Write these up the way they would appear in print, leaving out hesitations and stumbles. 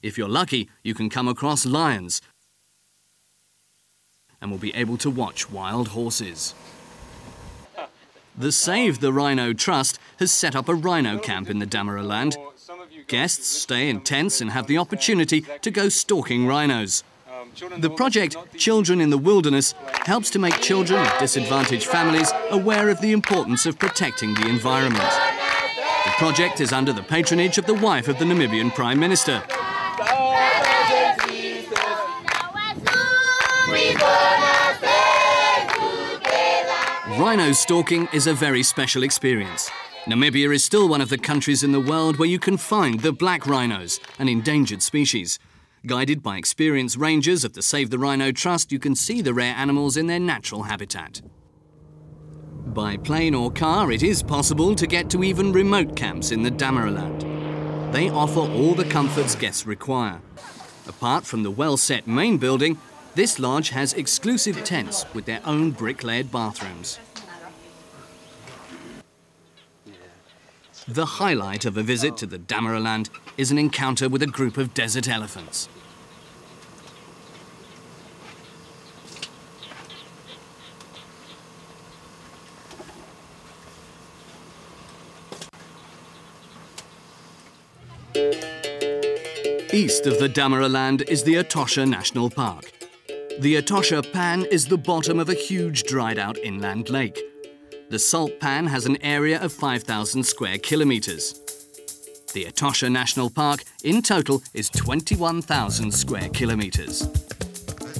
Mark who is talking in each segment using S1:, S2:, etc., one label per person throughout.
S1: If you're lucky, you can come across lions and will be able to watch wild horses. The Save the Rhino Trust has set up a rhino camp in the Damaraland. Guests stay in tents and have the opportunity to go stalking rhinos. The project, Children in the Wilderness, helps to make children of disadvantaged families aware of the importance of protecting the environment. The project is under the patronage of the wife of the Namibian Prime Minister. Rhino stalking is a very special experience. Namibia is still one of the countries in the world where you can find the black rhinos, an endangered species. Guided by experienced rangers of the Save the Rhino Trust, you can see the rare animals in their natural habitat. By plane or car, it is possible to get to even remote camps in the Damaraland. They offer all the comforts guests require. Apart from the well-set main building, this lodge has exclusive tents with their own brick-laid bathrooms. The highlight of a visit to the Damaraland is an encounter with a group of desert elephants. East of the Damaraland is the Etosha National Park. The Etosha Pan is the bottom of a huge dried-out inland lake. The salt pan has an area of 5,000 square kilometres. The Etosha National Park in total is 21,000 square kilometres.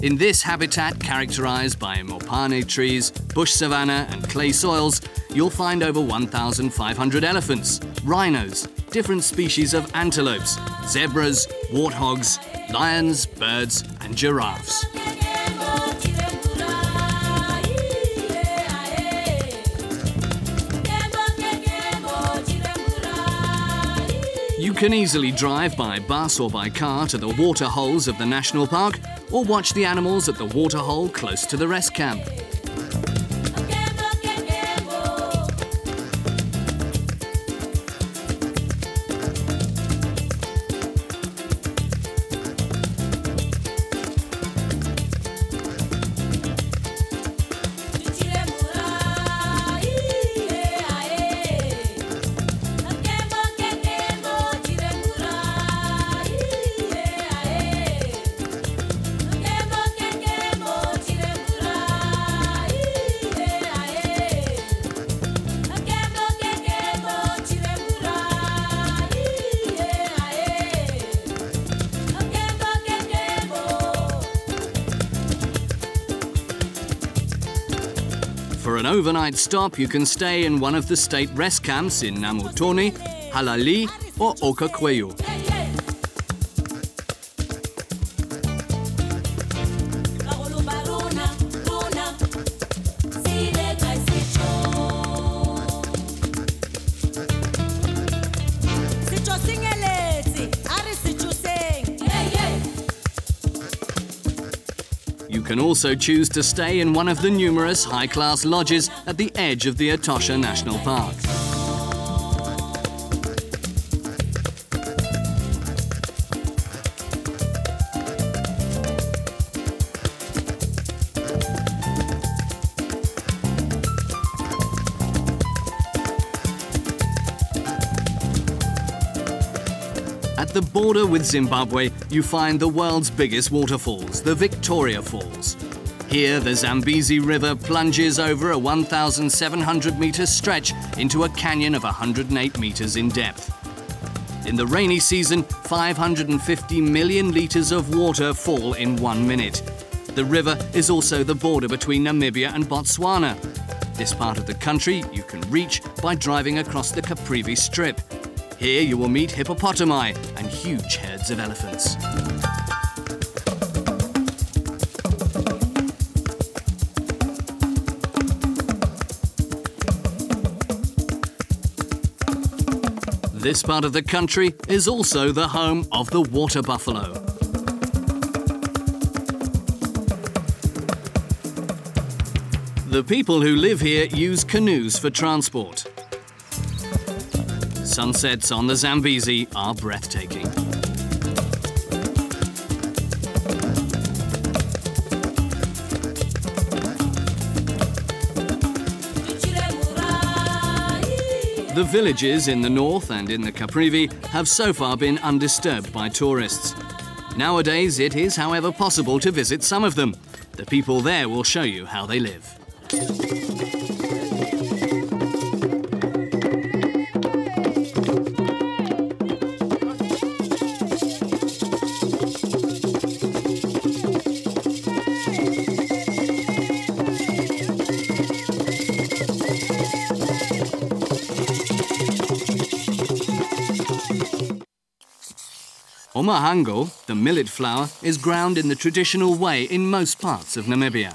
S1: In this habitat, characterised by mopane trees, bush savanna and clay soils, you'll find over 1,500 elephants, rhinos, different species of antelopes, zebras, warthogs, lions, birds and giraffes. You can easily drive by bus or by car to the water holes of the national park, or watch the animals at the water hole close to the rest camp. For an overnight stop, you can stay in one of the state rest camps in Namutoni, Halali or Okakweyu. You can also choose to stay in one of the numerous high-class lodges at the edge of the Etosha National Park. At the border with Zimbabwe, you find the world's biggest waterfalls, the Victoria Falls. Here, the Zambezi River plunges over a 1,700-metre stretch into a canyon of 108 metres in depth. In the rainy season, 550 million litres of water fall in 1 minute. The river is also the border between Namibia and Botswana. This part of the country you can reach by driving across the Caprivi Strip. Here you will meet hippopotami and huge herds of elephants. This part of the country is also the home of the water buffalo. The people who live here use canoes for transport. Sunsets on the Zambezi are breathtaking. The villages in the north and in the Caprivi have so far been undisturbed by tourists. Nowadays, it is, however, possible to visit some of them. The people there will show you how they live. Omahango, the millet flour, is ground in the traditional way in most parts of Namibia.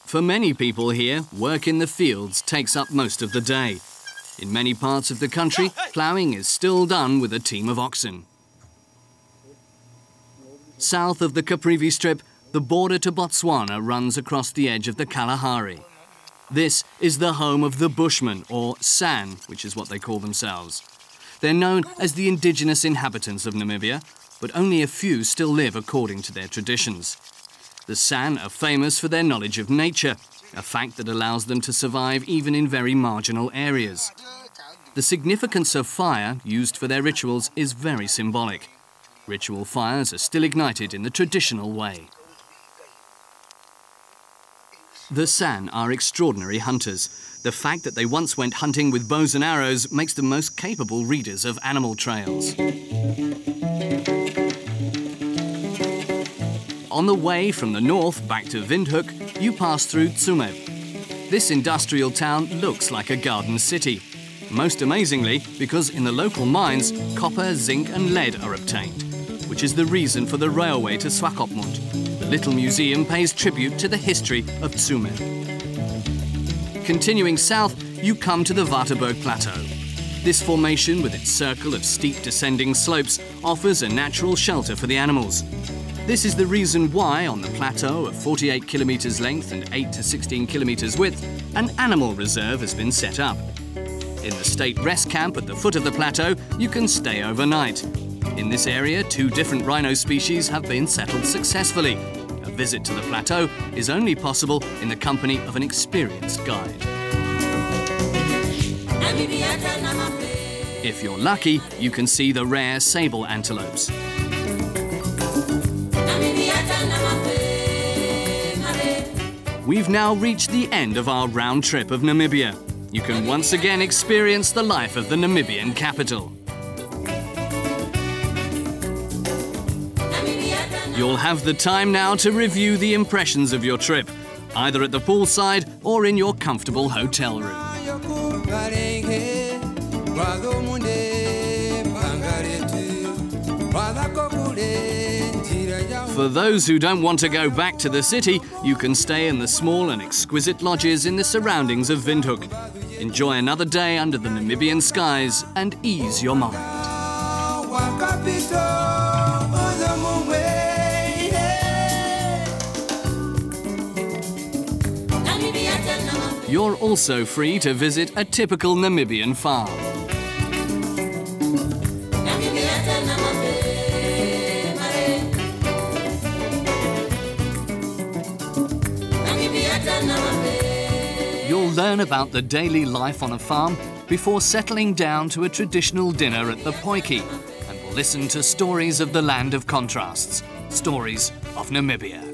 S1: For many people here, work in the fields takes up most of the day. In many parts of the country, ploughing is still done with a team of oxen. South of the Caprivi Strip, the border to Botswana runs across the edge of the Kalahari. This is the home of the Bushmen, or San, which is what they call themselves. They're known as the indigenous inhabitants of Namibia, but only a few still live according to their traditions. The San are famous for their knowledge of nature, a fact that allows them to survive even in very marginal areas. The significance of fire used for their rituals is very symbolic. Ritual fires are still ignited in the traditional way. The San are extraordinary hunters. The fact that they once went hunting with bows and arrows makes them most capable readers of animal trails. On the way from the north back to Windhoek, you pass through Tsumeb. This industrial town looks like a garden city. Most amazingly, because in the local mines, copper, zinc and lead are obtained, which is the reason for the railway to Swakopmund. The little museum pays tribute to the history of Tsumeb. Continuing south, you come to the Waterberg Plateau. This formation, with its circle of steep descending slopes, offers a natural shelter for the animals. This is the reason why, on the plateau of 48 kilometres length and 8 to 16 kilometres width, an animal reserve has been set up. In the state rest camp at the foot of the plateau, you can stay overnight. In this area, 2 different rhino species have been settled successfully. A visit to the plateau is only possible in the company of an experienced guide. If you're lucky, you can see the rare sable antelopes. We've now reached the end of our round trip of Namibia. You can once again experience the life of the Namibian capital. You'll have the time now to review the impressions of your trip, either at the poolside or in your comfortable hotel room. For those who don't want to go back to the city, you can stay in the small and exquisite lodges in the surroundings of Windhoek. Enjoy another day under the Namibian skies and ease your mind. You're also free to visit a typical Namibian farm. You'll learn about the daily life on a farm before settling down to a traditional dinner at the Potjie, and will listen to stories of the land of contrasts, stories of Namibia.